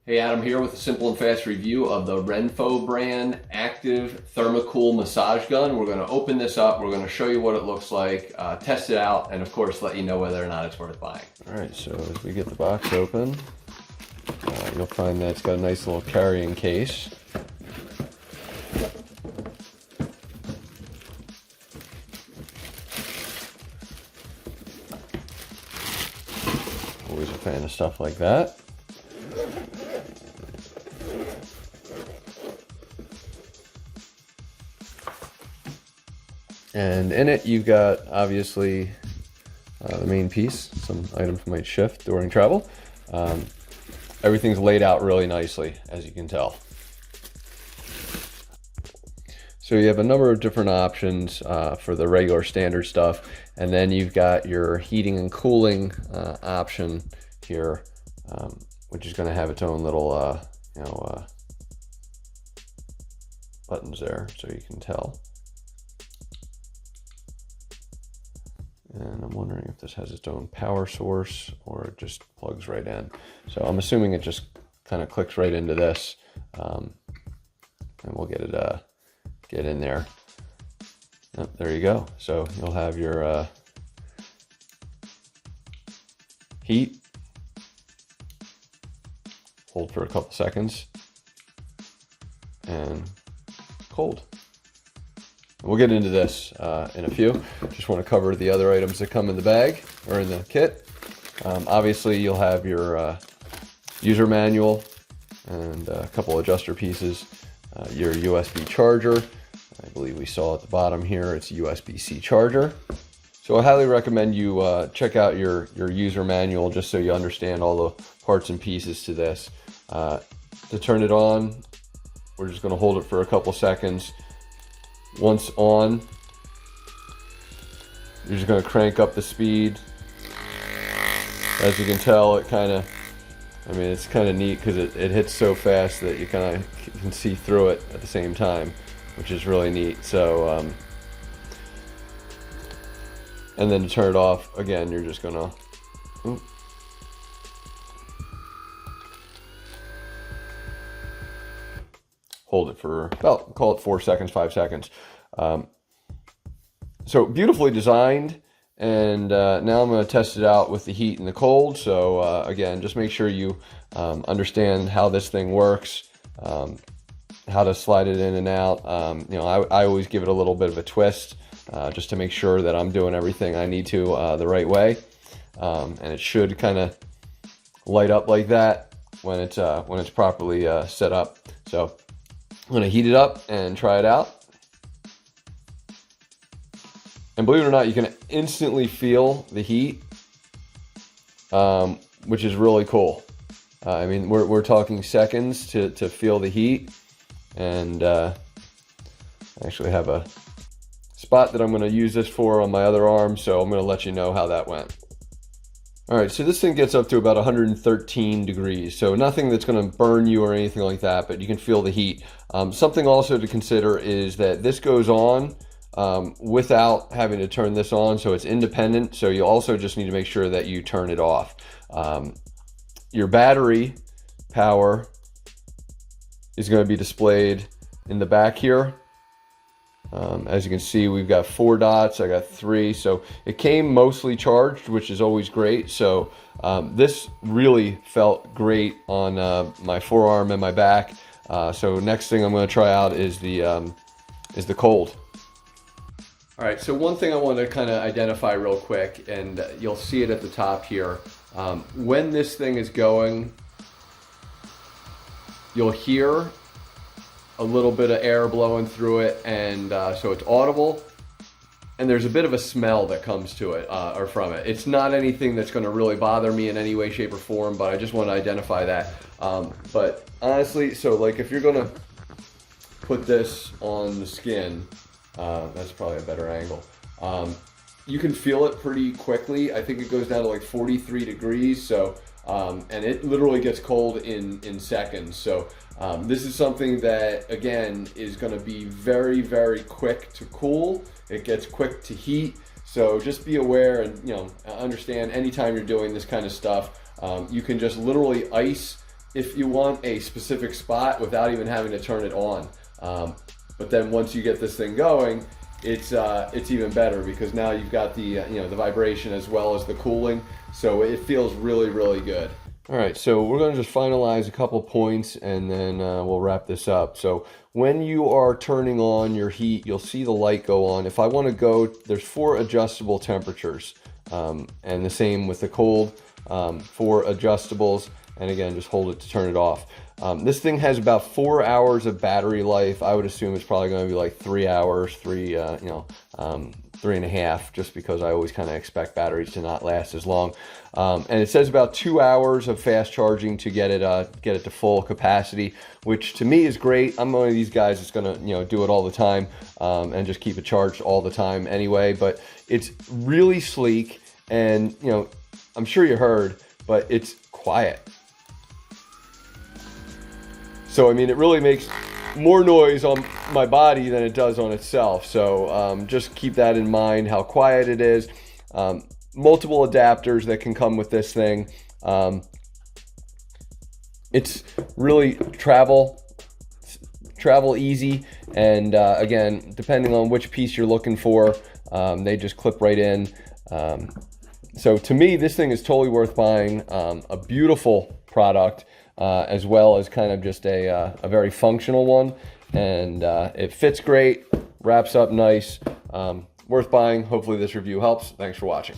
Hey, Adam here with a simple and fast review of the RENPHO brand Active Thermacool Massage Gun. We're going to open this up, we're going to show you what it looks like, test it out, and of course let you know whether or not it's worth buying. Alright, so as we get the box open, you'll find that it's got a nice little carrying case. Always a fan of stuff like that. And in it, you've got obviously the main piece. Some items might shift during travel. Everything's laid out really nicely, as you can tell. So you have a number of different options for the regular standard stuff, and then you've got your heating and cooling option here, which is going to have its own little buttons there, so you can tell. And I'm wondering if this has its own power source or it just plugs right in. So I'm assuming it just kind of clicks right into this, and we'll get it get in there. Yep, there you go. So you'll have your heat, hold for a couple seconds, and cold. We'll get into this in a few. Just want to cover the other items that come in the bag or in the kit. Obviously, you'll have your user manual and a couple adjuster pieces. Your USB charger. I believe we saw at the bottom here, it's a USB-C charger. So I highly recommend you check out your user manual just so you understand all the parts and pieces to this. To turn it on, we're just going to hold it for a couple seconds. Once on, you're just going to crank up the speed. As you can tell, it kind of, it's kind of neat because it hits so fast that you kind of can see through it at the same time, which is really neat. So, and then to turn it off, again, you're just going to, hold it for about, call it 4 seconds, 5 seconds. So beautifully designed, and now I'm going to test it out with the heat and the cold. So again, just make sure you understand how this thing works, how to slide it in and out. I always give it a little bit of a twist just to make sure that I'm doing everything I need to the right way, and it should kind of light up like that when it's properly set up. So I'm going to heat it up and try it out. And believe it or not, you can instantly feel the heat, which is really cool. We're talking seconds to feel the heat. And I actually have a spot that I'm going to use this for on my other arm, so I'm going to let you know how that went. Alright, so this thing gets up to about 113 degrees, so nothing that's going to burn you or anything like that, but you can feel the heat. Something also to consider is that this goes on without having to turn this on, so it's independent, so you also just need to make sure that you turn it off. Your battery power is going to be displayed in the back here. As you can see, we've got 4 dots, I got 3, so it came mostly charged, which is always great. So this really felt great on my forearm and my back. So next thing I'm going to try out is the cold. All right, so one thing I want to kind of identify real quick, and you'll see it at the top here. When this thing is going, you'll hear a little bit of air blowing through it, and so it's audible, and there's a bit of a smell that comes to it or from it. It's not anything that's going to really bother me in any way, shape, or form, but I just want to identify that. But honestly, so like if you're going to put this on the skin, that's probably a better angle. You can feel it pretty quickly. I think it goes down to like 43 degrees, so and it literally gets cold in seconds. So this is something that, again, is going to be very, very quick to cool. It gets quick to heat. So just be aware and understand anytime you're doing this kind of stuff, you can just literally ice if you want a specific spot without even having to turn it on. But then once you get this thing going, it's even better, because now you've got the the vibration as well as the cooling, so it feels really, really good. All right, so we're going to just finalize a couple points, and then we'll wrap this up. So when you are turning on your heat, you'll see the light go on. If I want to go, there's 4 adjustable temperatures, and the same with the cold, 4 adjustables, and again, just hold it to turn it off. This thing has about 4 hours of battery life. I would assume it's probably going to be like 3 hours, 3.5, just because I always kind of expect batteries to not last as long. And it says about 2 hours of fast charging to get it to full capacity, which to me is great. I'm one of these guys that's going to do it all the time, and just keep it charged all the time anyway. But it's really sleek, and I'm sure you heard, but it's quiet. So I mean, it really makes more noise on my body than it does on itself. So just keep that in mind, how quiet it is. Multiple adapters that can come with this thing. It's really travel easy, and again, depending on which piece you're looking for, they just clip right in. So to me, this thing is totally worth buying. A beautiful product, as well as kind of just a very functional one, and it fits great, wraps up nice, worth buying. Hopefully this review helps. Thanks for watching.